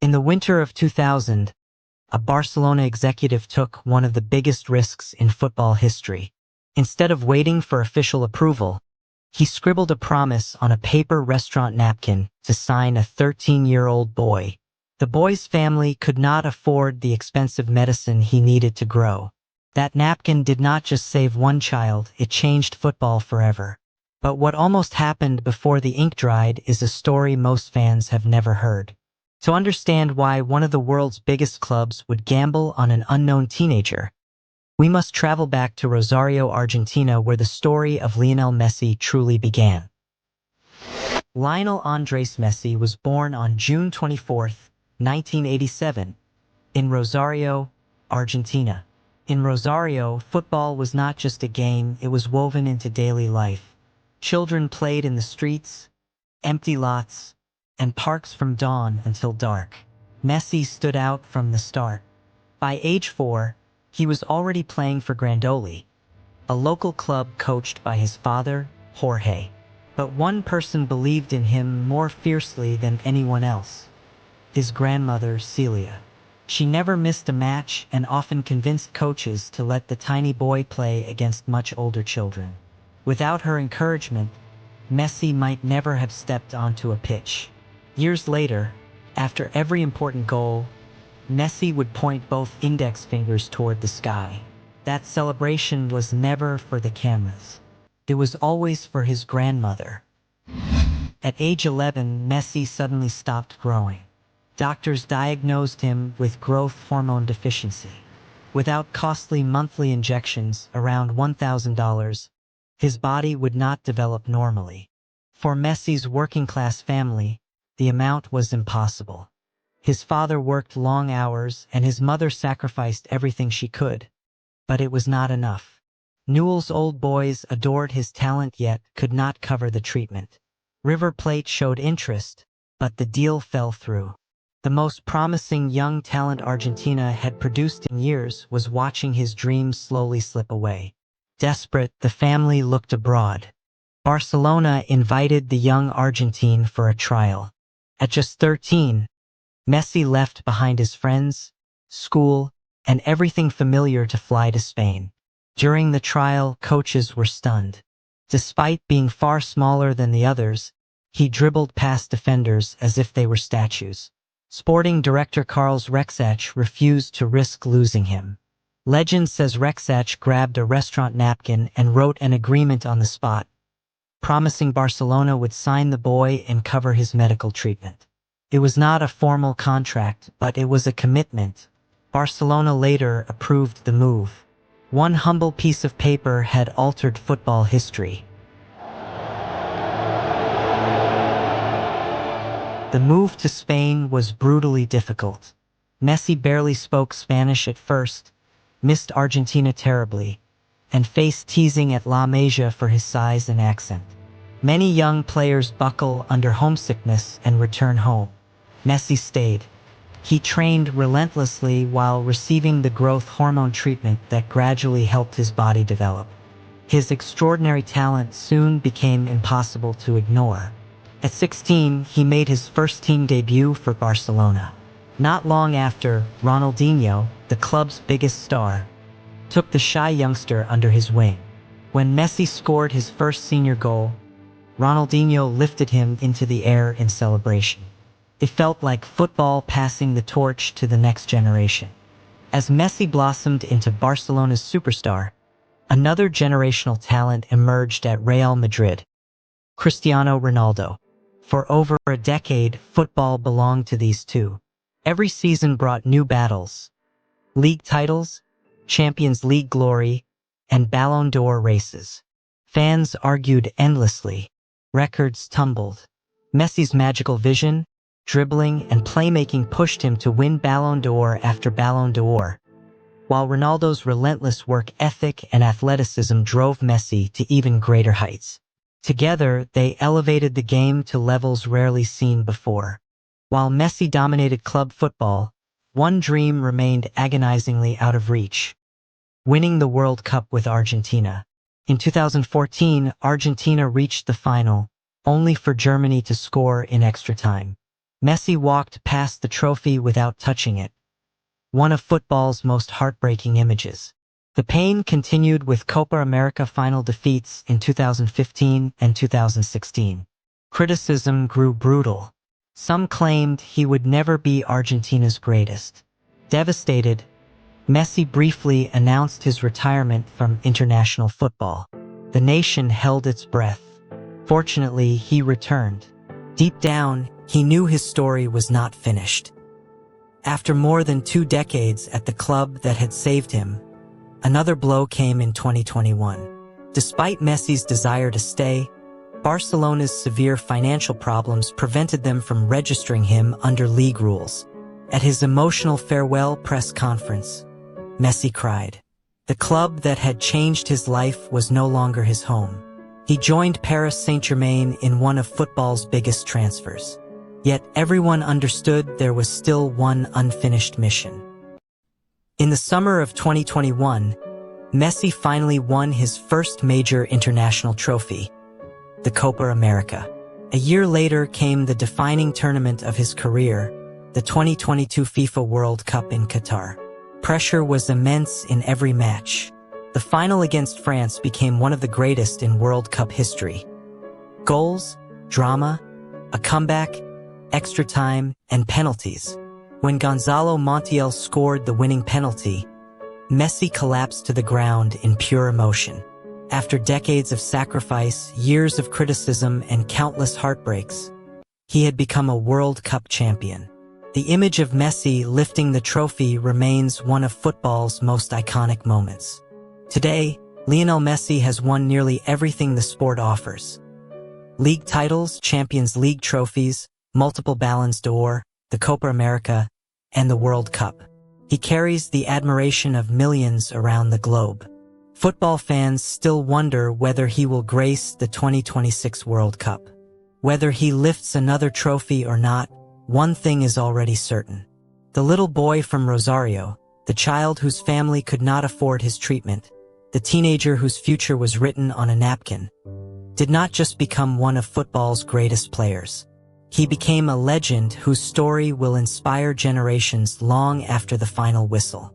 In the winter of 2000, a Barcelona executive took one of the biggest risks in football history. Instead of waiting for official approval, he scribbled a promise on a paper restaurant napkin to sign a 13-year-old boy. The boy's family could not afford the expensive medicine he needed to grow. That napkin did not just save one child, it changed football forever. But what almost happened before the ink dried is a story most fans have never heard. To understand why one of the world's biggest clubs would gamble on an unknown teenager, we must travel back to Rosario, Argentina, where the story of Lionel Messi truly began. Lionel Andres Messi was born on June 24, 1987, in Rosario, Argentina. In Rosario, football was not just a game, it was woven into daily life. Children played in the streets, empty lots, and parks from dawn until dark. Messi stood out from the start. By age 4, he was already playing for Grandoli, a local club coached by his father, Jorge. But one person believed in him more fiercely than anyone else: his grandmother, Celia. She never missed a match and often convinced coaches to let the tiny boy play against much older children. Without her encouragement, Messi might never have stepped onto a pitch. Years later, after every important goal, Messi would point both index fingers toward the sky. That celebration was never for the cameras. It was always for his grandmother. At age 11, Messi suddenly stopped growing. Doctors diagnosed him with growth hormone deficiency. Without costly monthly injections, around $1,000, his body would not develop normally. For Messi's working-class family, the amount was impossible. His father worked long hours and his mother sacrificed everything she could. But it was not enough. Newell's Old Boys adored his talent yet could not cover the treatment. River Plate showed interest, but the deal fell through. The most promising young talent Argentina had produced in years was watching his dreams slowly slip away. Desperate, the family looked abroad. Barcelona invited the young Argentine for a trial. At just 13, Messi left behind his friends, school, and everything familiar to fly to Spain. During the trial, coaches were stunned. Despite being far smaller than the others, he dribbled past defenders as if they were statues. Sporting director Carlos Rexach refused to risk losing him. Legend says Rexach grabbed a restaurant napkin and wrote an agreement on the spot, promising Barcelona would sign the boy and cover his medical treatment. It was not a formal contract, but it was a commitment. Barcelona later approved the move. One humble piece of paper had altered football history. The move to Spain was brutally difficult. Messi barely spoke Spanish at first, missed Argentina terribly, and faced teasing at La Masia for his size and accent. Many young players buckle under homesickness and return home. Messi stayed. He trained relentlessly while receiving the growth hormone treatment that gradually helped his body develop. His extraordinary talent soon became impossible to ignore. At 16, he made his first team debut for Barcelona. Not long after, Ronaldinho, the club's biggest star, took the shy youngster under his wing. When Messi scored his first senior goal, Ronaldinho lifted him into the air in celebration. It felt like football passing the torch to the next generation. As Messi blossomed into Barcelona's superstar, another generational talent emerged at Real Madrid: Cristiano Ronaldo. For over a decade, football belonged to these two. Every season brought new battles: league titles, Champions League glory, and Ballon d'Or races. Fans argued endlessly. Records tumbled. Messi's magical vision, dribbling, and playmaking pushed him to win Ballon d'Or after Ballon d'Or, while Ronaldo's relentless work ethic and athleticism drove Messi to even greater heights. Together, they elevated the game to levels rarely seen before. While Messi dominated club football, one dream remained agonizingly out of reach: winning the World Cup with Argentina. In 2014, Argentina reached the final, only for Germany to score in extra time. Messi walked past the trophy without touching it, one of football's most heartbreaking images. The pain continued with Copa America final defeats in 2015 and 2016. Criticism grew brutal. Some claimed he would never be Argentina's greatest. Devastated, Messi briefly announced his retirement from international football. The nation held its breath. Fortunately, he returned. Deep down, he knew his story was not finished. After more than 2 decades at the club that had saved him, another blow came in 2021. Despite Messi's desire to stay, Barcelona's severe financial problems prevented them from registering him under league rules. At his emotional farewell press conference, Messi cried. The club that had changed his life was no longer his home. He joined Paris Saint-Germain in one of football's biggest transfers. Yet everyone understood there was still one unfinished mission. In the summer of 2021, Messi finally won his first major international trophy, the Copa America. A year later came the defining tournament of his career, the 2022 FIFA World Cup in Qatar. Pressure was immense in every match. The final against France became one of the greatest in World Cup history. Goals, drama, a comeback, extra time, and penalties. When Gonzalo Montiel scored the winning penalty, Messi collapsed to the ground in pure emotion. After decades of sacrifice, years of criticism, and countless heartbreaks, he had become a World Cup champion. The image of Messi lifting the trophy remains one of football's most iconic moments. Today, Lionel Messi has won nearly everything the sport offers. League titles, Champions League trophies, multiple Ballons d'Or, the Copa America, and the World Cup. He carries the admiration of millions around the globe. Football fans still wonder whether he will grace the 2026 World Cup. Whether he lifts another trophy or not, one thing is already certain. The little boy from Rosario, the child whose family could not afford his treatment, the teenager whose future was written on a napkin, did not just become one of football's greatest players. He became a legend whose story will inspire generations long after the final whistle.